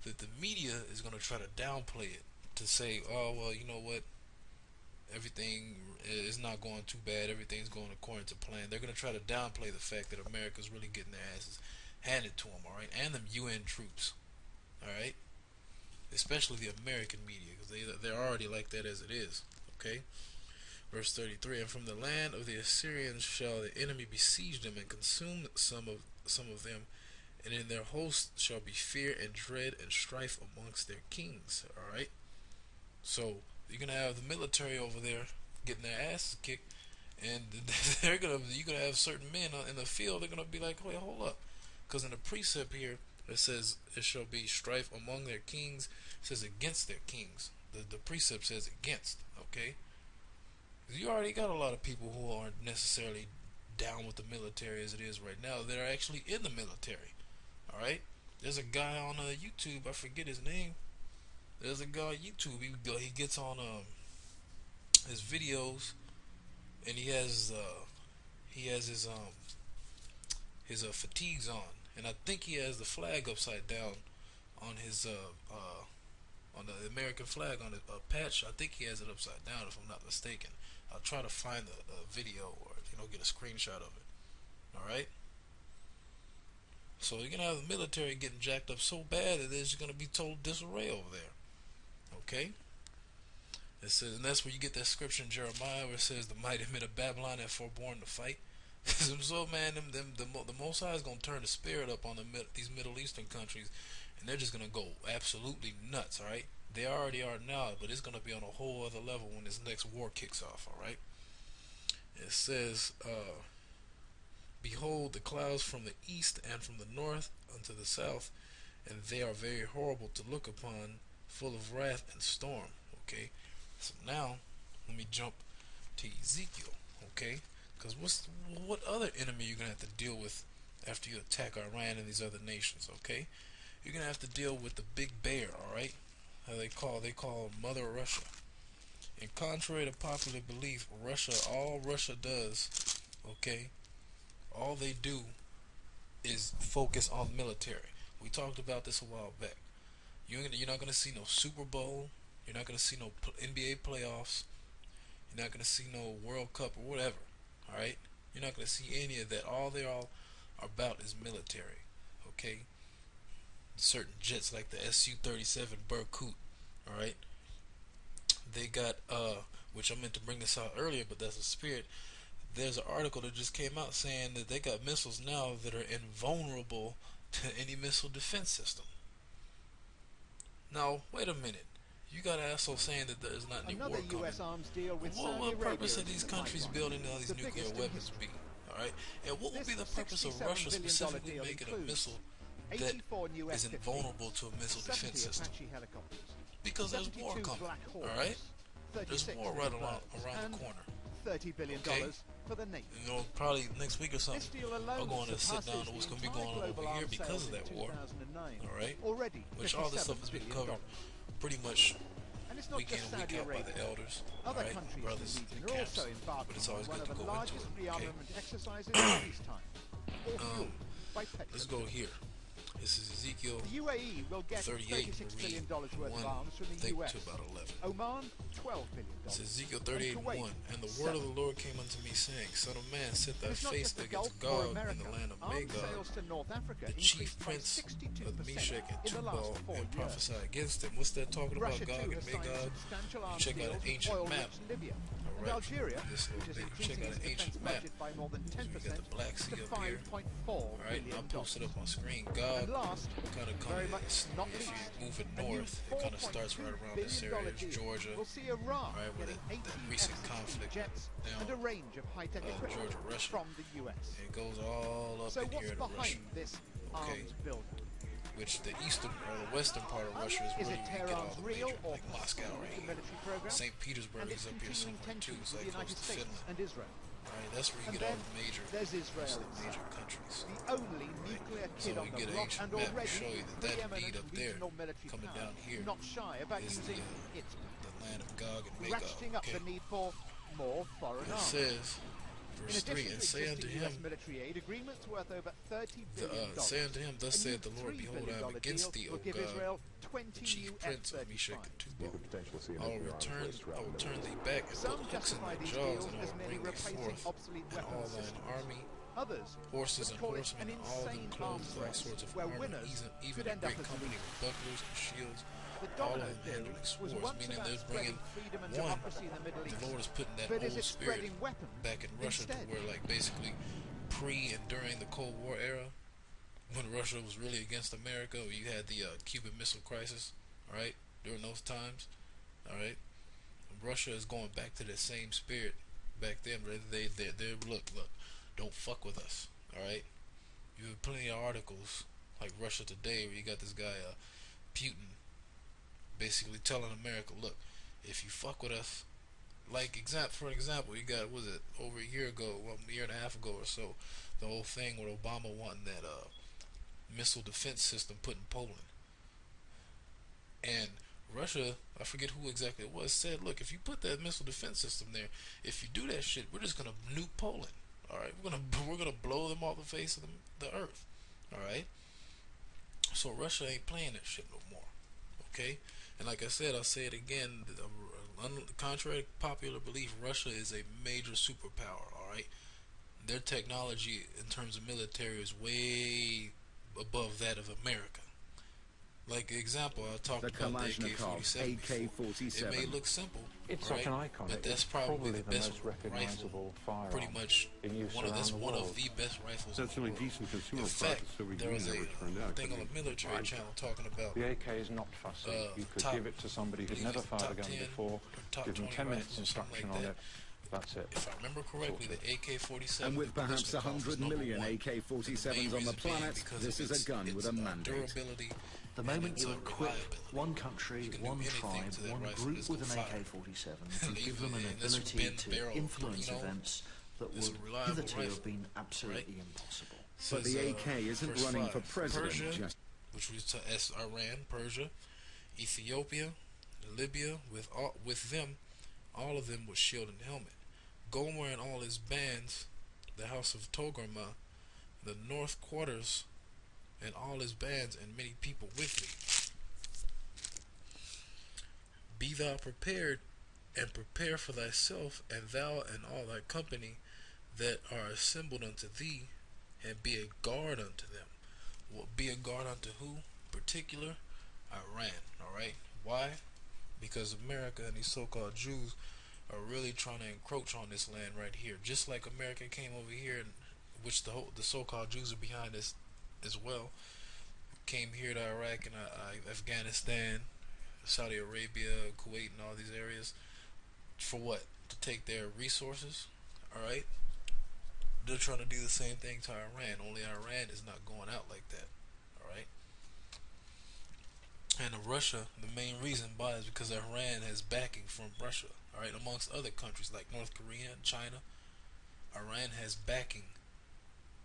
that the media is going to try to downplay it to say, oh well, you know what, everything is not going too bad, everything's going according to plan. They're going to try to downplay the fact that America's really getting their asses handed to them, all right, and them UN troops, all right, especially the American media because they're already like that as it is, okay. Verse 33: And from the land of the Assyrians shall the enemy besiege them and consume some of them, and in their host shall be fear and dread and strife amongst their kings. All right. So you're gonna have the military over there getting their asses kicked, and you're gonna have certain men in the field. They're gonna be like, wait, hold up, because in the precept here it says it shall be strife among their kings. It says against their kings. The precept says against. Okay. You already got a lot of people who aren't necessarily down with the military as it is right now that are actually in the military. All right. There's a guy on YouTube. I forget his name. There's a guy on YouTube. He gets on his videos and he has his fatigues and I think he has the flag upside down on his on the American flag on the patch. I think he has it upside down if I'm not mistaken. I'll try to find the video or get a screenshot of it. All right. So you're gonna have the military getting jacked up so bad that there's gonna be total disarray over there. Okay. It says, and that's where you get that scripture in Jeremiah where it says, "The mighty men of Babylon have forborne to fight." So man, the Most High is gonna turn the spirit up on these Middle Eastern countries, and they're just gonna go absolutely nuts. All right. They already are now, but it's gonna be on a whole other level when this next war kicks off. All right. It says, "Behold, the clouds from the east and from the north unto the south, and they are very horrible to look upon, full of wrath and storm." Okay, so now let me jump to Ezekiel. Okay, because what other enemy you're gonna have to deal with after you attack Iran and these other nations? Okay, you're gonna have to deal with the big bear. All right, how they call Mother Russia. And contrary to popular belief, all Russia does, okay, all they do is focus on military. We talked about this a while back. You're not gonna see no Super Bowl. You're not gonna see no NBA playoffs. You're not gonna see no World Cup or whatever. All right. You're not gonna see any of that. All they're all about is military. Okay. Certain jets like the Su-37 Berkut. All right. They got which I meant to bring this out earlier, but that's a spirit. There's an article that just came out saying that they got missiles now that are invulnerable to any missile defense system. Now, wait a minute. You got assholes saying that there's not any war coming. US arms deal with What Saudi will the Arabia purpose of these countries building all these nuclear weapons be? Alright? And what will be the purpose of Russia specifically making a missile that is invulnerable to a missile defense system? Because there's war coming. Alright? There's war right around the corner. $30 billion for the Navy. Probably next week or something, I'm going to sit down on what's going to be going on over here because of that war. Alright? Which all this stuff has been covered pretty much week in and week out by the elders, alright, brothers and camps, but it's always good to go into it, okay? Let's go here. This is Ezekiel The UAE will get 38, $36 read billion worth 1, of arms from the think US. to about 11. Oman, $12 billion. It says Ezekiel 38, 1, and the word of the Lord came unto me, saying, Son of man, set thy face against Gog in the land of Magog, the chief prince of Meshach and Tubal, and prophesy against him. What's that talking about, Gog and Magog? You check out an ancient map. Alright, this little bit. You check out an ancient map. So we got the Black Sea up here. Alright, I'll post it up on screen. Gog kind of comes, if you're moving north, it kind of starts right around this area. It's Georgia, right, where that recent conflict down Georgia, Russia. And it goes all up in here to Russia. Okay. Which the eastern or the western part of Russia is really where you get all the major, like Moscow right here. St. Petersburg is up here somewhere too, it's like close to Finland. Alright, that's where you get all the major countries. So we get an ancient map to show you that bead up there, coming down here, is the land of Gog and Magog. Okay. It says, In Verse 3, addition and to say unto existing him, US military aid agreements worth over $30 billion, say unto him, thus a new saith the Lord, $3 behold, billion I am against deal thee, O will give God, Israel the 20 chief new prince of Meshach and F-35s. Tubal. I will turn thee back, and put Some hooks in justify thy these jaws, deals and I as will merely bring thee replacing forth, obsolete and all weapons thine systems. army, Others horses would and call it horsemen, an and all of them insane clothed arms with all race, sorts of where armor, winners even could a end up great as company with losers. bucklers and shields, The all of domino them theory handling was swords, once meaning about they're bringing spreading freedom and one. democracy in the Middle The East. Lord is putting that But is old it spirit spreading weapons back in Russia to instead? where, like, basically pre and during the Cold War era, when Russia was really against America, where you had the Cuban Missile Crisis, all right, during those times, all right, Russia is going back to that same spirit back then. They look, don't fuck with us, all right. You have plenty of articles like Russia Today where you got this guy Putin basically telling America, look, if you fuck with us, like for example, you got, was it over a year ago, well, a year and a half ago or so, the whole thing with Obama wanting that missile defense system put in Poland, and Russia, I forget who exactly it was, said, look, if you put that missile defense system there, if you do that shit, we're just gonna nuke Poland. All right, we're gonna blow them off the face of the earth. All right, so Russia ain't playing that shit no more. Okay, and like I said, I'll say it again. Contrary to popular belief, Russia is a major superpower. All right, their technology in terms of military is way above that of America. Like example, I talked about the AK-47 before. It may look simple, It's right? such an icon. But that's It's probably the best most rifle, recognizable firearm pretty much in use one of around the one world. of the best rifles That's in the the only world. decent consumer In fact, product, so we there was never turned out. thing on the military channel talking about The AK is not fussy. You could top, give it to somebody I who'd believe never it's fired a top gun 10 before, or top give them 20 10 minutes rifles or something instruction like on that. it, that's it. If I remember correctly, the AK-47, And with the perhaps Kalashnikov, 100 was number million one. AK-47s on the planet, this is a gun with a mandate. Durability. The moment its you equip reliability. one country, You can one do anything tribe, to that one rifle, group it's with an gonna fire. AK-47, you give them an Unless you ability bend the to barrel, influence you know, events that it's a would reliable hitherto rifle, have been absolutely right? impossible. But the Says, AK isn't verse running 5, for president Persia, just... which was to Iran, Persia, Ethiopia, Libya, with them, all of them with shield and helmet. Gomer and all his bands, the house of Togarmah, the north quarters, and all his bands, and many people with thee. Be thou prepared, and prepare for thyself, and thou and all thy company that are assembled unto thee, and be a guard unto them. Well, be a guard unto who? Particular, Iran. All right. Why? Because America and these so-called Jews are really trying to encroach on this land right here, just like America came over here, and which the so-called Jews are behind this as well. Came here to Iraq and Afghanistan, Saudi Arabia, Kuwait, and all these areas for what? To take their resources. All right. They're trying to do the same thing to Iran, only Iran is not going out like that. Alright? And Russia, the main reason why is because Iran has backing from Russia. Alright? Amongst other countries like North Korea and China, Iran has backing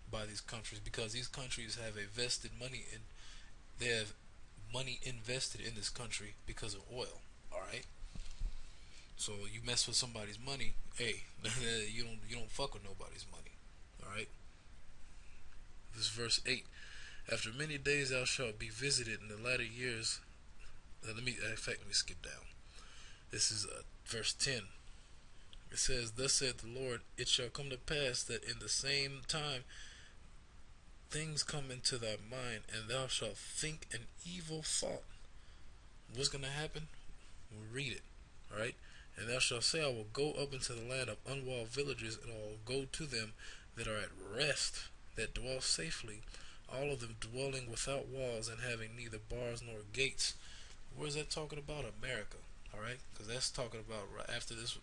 by these countries because these countries have a vested money in, they have money invested in this country because of oil. Alright? So you mess with somebody's money, hey, you don't fuck with nobody's money. Alright? This is verse 8. After many days thou shalt be visited in the latter years. Let me skip down. This is verse 10. It says, thus saith the Lord, it shall come to pass that in the same time things come into thy mind, and thou shalt think an evil thought. What's going to happen? We'll read it. Alright? And thou shalt say, I will go up into the land of unwalled villages, and I will go to them that are at rest, that dwell safely, all of them dwelling without walls and having neither bars nor gates. Where is that talking about? America. Alright? Because that's talking about right after this,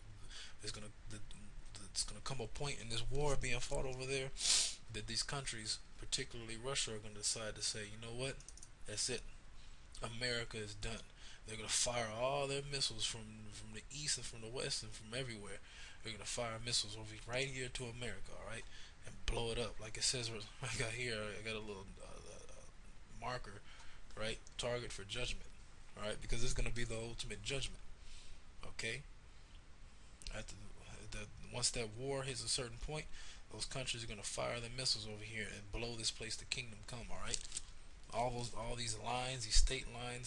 it's gonna come a point in this war being fought over there that these countries, particularly Russia, are going to decide to say, you know what? That's it. America is done. They're going to fire all their missiles from the east and from the west and from everywhere. They're going to fire missiles over right here to America, alright? And blow it up. Like it says, I got here, I got a little marker, right? Target for judgment, alright? Because it's going to be the ultimate judgment, okay? once that war hits a certain point, those countries are gonna fire their missiles over here and blow this place to kingdom come. All right, all these lines, these state lines